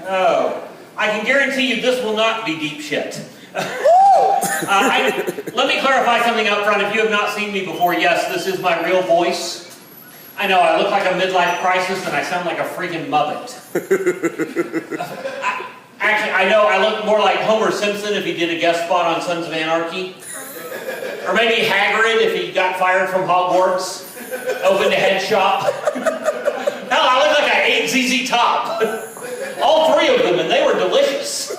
Oh, I can guarantee you this will not be deep shit. Let me clarify something up front. If you have not seen me before, yes, this is my real voice. I know, I look like a midlife crisis and I sound like a freaking muppet. Actually, I know I look more like Homer Simpson if he did a guest spot on Sons of Anarchy. Or maybe Hagrid if he got fired from Hogwarts, opened a head shop. Hell, I look like I ate ZZ Top. All three of them, and they were delicious.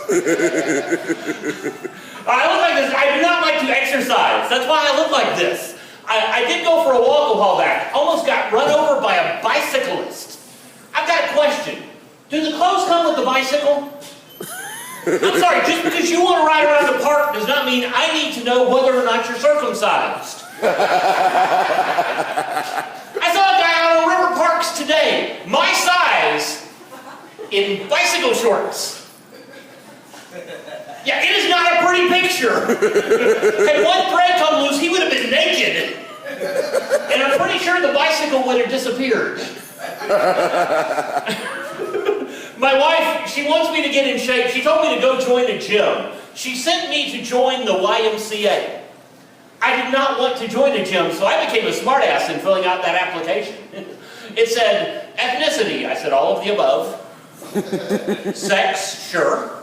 I look like this. I do not like to exercise. That's why I look like this. I did go for a walk a while back. Almost got run over by a bicyclist. I've got a question. Do the clothes come with the bicycle? I'm sorry, just because you want to ride around the park does not mean I need to know whether or not you're circumcised. I saw a guy out on River Parks today, my size, in bicycle shorts. Yeah, it is not a pretty picture. Had one thread come loose, he would have been naked. And I'm pretty sure the bicycle would have disappeared. My wife, she wants me to get in shape. She told me to go join a gym. She sent me to join the YMCA. I did not want to join a gym, so I became a smartass in filling out that application. It said, ethnicity. I said, all of the above. Sex, sure.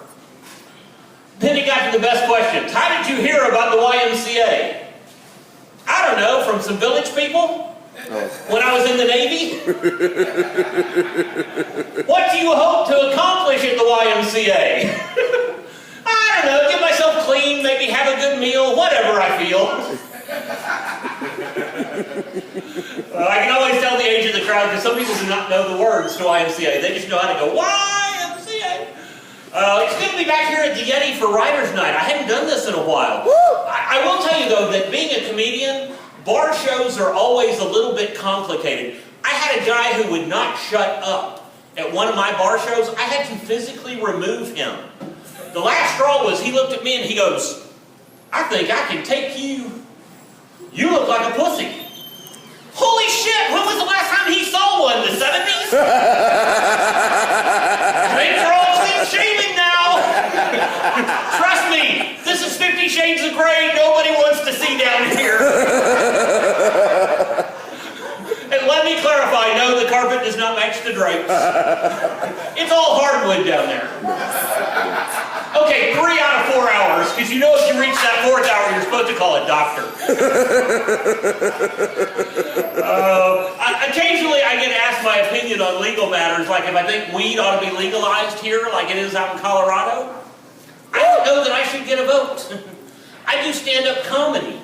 Then it got to the best questions. How did you hear about the YMCA? I don't know, from some village people? When I was in the Navy? What do you hope to accomplish at the YMCA? I don't know, get myself clean, maybe have a good meal, whatever I feel. I can always tll the age of the crowd because some people do not know the words to YMCA. They just know how to go, YMCA. It's good to be back here at the Yeti for Writers Night. I hadn't done this in a while. I will tell you though that being a comedian, bar shows are always a little bit complicated. I had a guy who would not shut up at one of my bar shows. I had to physically remove him. The last straw was he looked at me and he goes, I think I can take you. You look like a pussy. Holy shit, when was the last time he saw one? The 70s? Things are all clean shaving now. Trust me, this is 50 Shades of Grey. Nobody wants to see down here. And let me clarify, no, the carpet does not match the drapes. It's all hardwood down there. Okay, 3 out of 4 hours, because you know if you reach that 4th hour, you're supposed to call a doctor. Occasionally I get asked my opinion on legal matters, like if I think weed ought to be legalized here, like it is out in Colorado. I don't know that I should get a vote. I do stand-up comedy.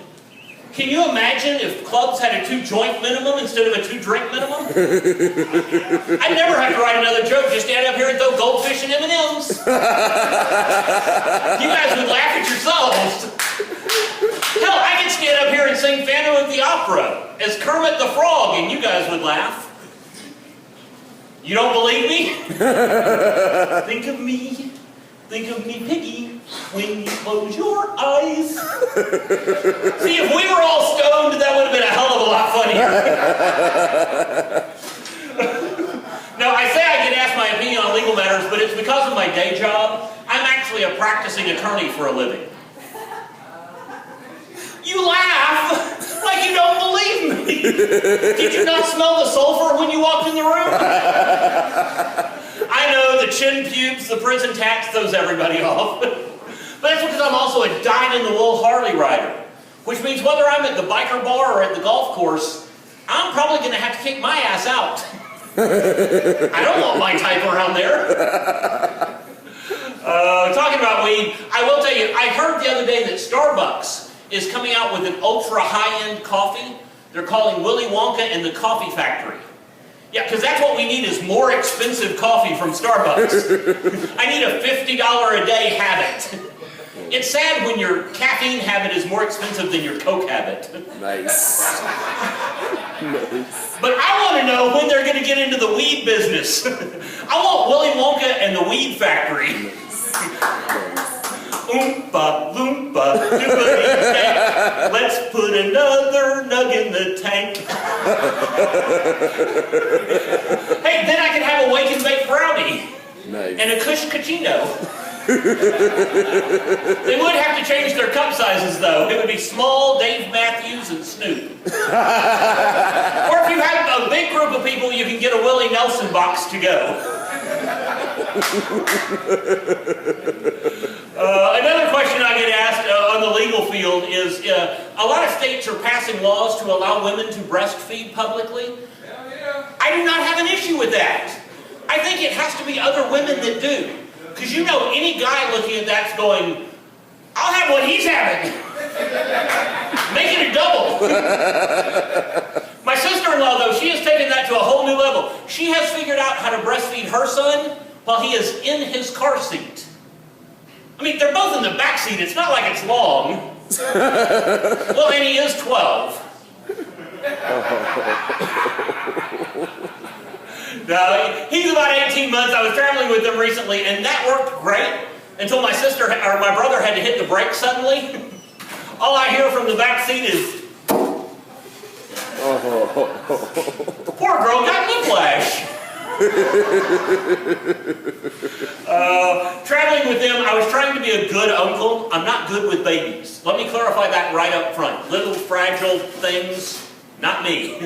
Can you imagine if clubs had a 2-joint minimum instead of a 2-drink minimum? I'd never have to write another joke, just stand up here and throw goldfish and M&Ms. You guys would laugh at yourselves. Hell, I could stand up here and sing Phantom of the Opera as Kermit the Frog and you guys would laugh. You don't believe me? Think of me, Piggy, when you close your eyes. See, if we were all stoned, that would have been a hell of a lot funnier. Now, I say I get asked my opinion on legal matters, but it's because of my day job. I'm actually a practicing attorney for a living. You laugh like you don't believe me. Did you not smell the sulfur when you walked in the room? I know, the chin pubes, the prison tats, throws everybody off. But that's because I'm also a dyed-in-the-wool Harley rider. Which means whether I'm at the biker bar or at the golf course, I'm probably going to have to kick my ass out. I don't want my type around there. Talking about weed, I will tell you, I heard the other day that Starbucks is coming out with an ultra high-end coffee. They're calling Willy Wonka and the Coffee Factory. Yeah, because that's what we need is more expensive coffee from Starbucks. I need a $50 a day habit. It's sad when your caffeine habit is more expensive than your Coke habit. Nice. But I want to know when they're going to get into the weed business. I want Willy Wonka and the Weed Factory. Oompa, loompa, doobity-dang. Let's put another nug in the tank. Hey, then I can have a wake and bake brownie. Nice. and a Kush Cucino. They would have to change their cup sizes, though. It would be small, Dave Matthews, and Snoop. Or if you have a big group of people, you can get a Willie Nelson box to go. Another question I get asked on the legal field is, a lot of states are passing laws to allow women to breastfeed publicly. I do not have an issue with that. I think it has to be other women that do. Because you know, any guy looking at that's going, I'll have what he's having. Make it a double. My sister-in-law, though, she has taken that to a whole new level. She has figured out how to breastfeed her son while he is in his car seat. I mean, they're both in the back seat. It's not like it's long. Well, and he is 12. No, he's about 18 months. I was traveling with them recently, and that worked great until my sister or my brother had to hit the brake suddenly. All I hear from the back seat is, poor girl got whiplash. Traveling with them, I was trying to be a good uncle. I'm not good with babies. Let me clarify that right up front. Little fragile things, not me.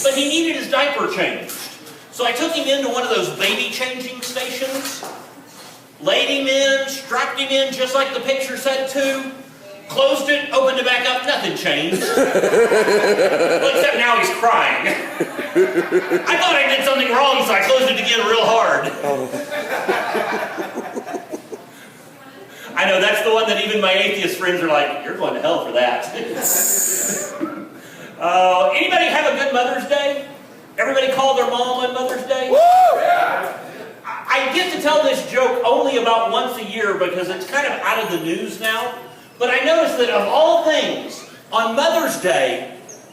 But he needed his diaper changed. So I took him into one of those baby changing stations, laid him in, strapped him in just like the picture said to, closed it, opened it back up, nothing changed. Well, except now he's crying. I thought I did something wrong, so I closed it again real hard. I know, that's the one that even my atheist friends are like, you're going to hell for that. Anybody have a good Mother's Day? Everybody call their mom on Mother's Day? Woo! Yeah. I get to tell this joke only about once a year because it's kind of out of the news now. But I noticed that of all things, on Mother's Day,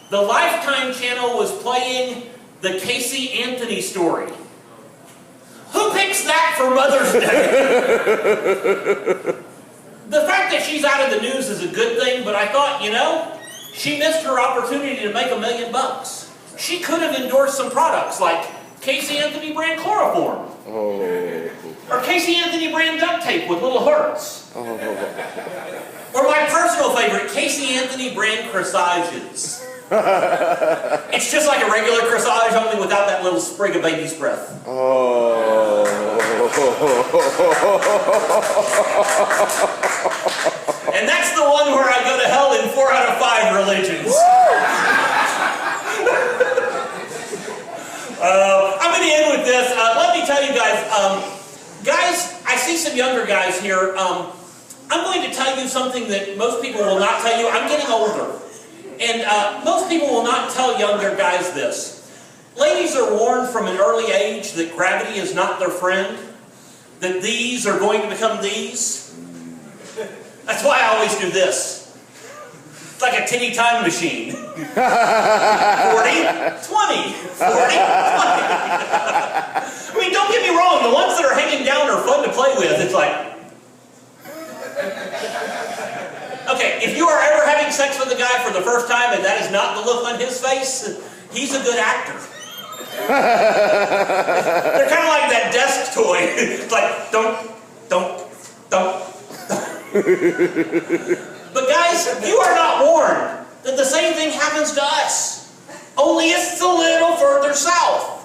the Lifetime channel was playing the Casey Anthony story. Who picks that for Mother's Day? The fact that she's out of the news is a good thing, but I thought, you know, she missed her opportunity to make $1 million. She could have endorsed some products like Casey Anthony brand chloroform. Oh. Or Casey Anthony brand duct tape with little hearts. Oh. Or my personal favorite, Casey Anthony brand corsages. It's just like a regular corsage, only without that little sprig of baby's breath. Oh. And that's the one where I go to hell in 4 out of 5 religions. I'm going to end with this. Let me tell you guys, guys, I see some younger guys here. I'm going to tell you something that most people will not tell you. I'm getting older. And most people will not tell younger guys this. Ladies are warned from an early age that gravity is not their friend. That these are going to become these. That's why I always do this. It's like a tinny time machine. 40, 20, 40, 20. I mean, don't get me wrong. The ones that are hanging down are fun to play with. It's like... Okay, if you are ever having sex with a guy for the first time and that is not the look on his face, he's a good actor. They're kind of like that desk toy. It's like, don't. But guys, you are not warned that the same thing happens to us. Only it's a little further south.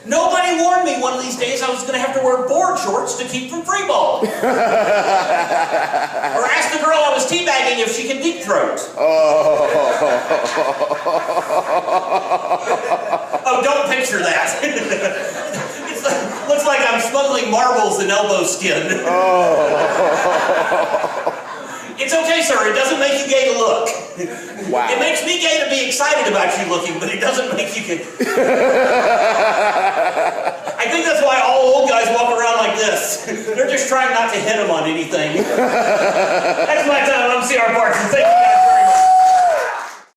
Nobody warned me one of these days I was going to have to wear board shorts to keep from free balling. Or ask the girl I was teabagging if she can deep throat. Oh, don't picture that. Looks like I'm smuggling marbles in elbow skin. It's okay, sir. It doesn't make you gay to look. Wow. It makes me gay to be excited about you looking, but it doesn't make you gay. I think that's why all old guys walk around like this. They're just trying not to hit them on anything. That's my time. I'm C.R. Parsons. Thank you guys.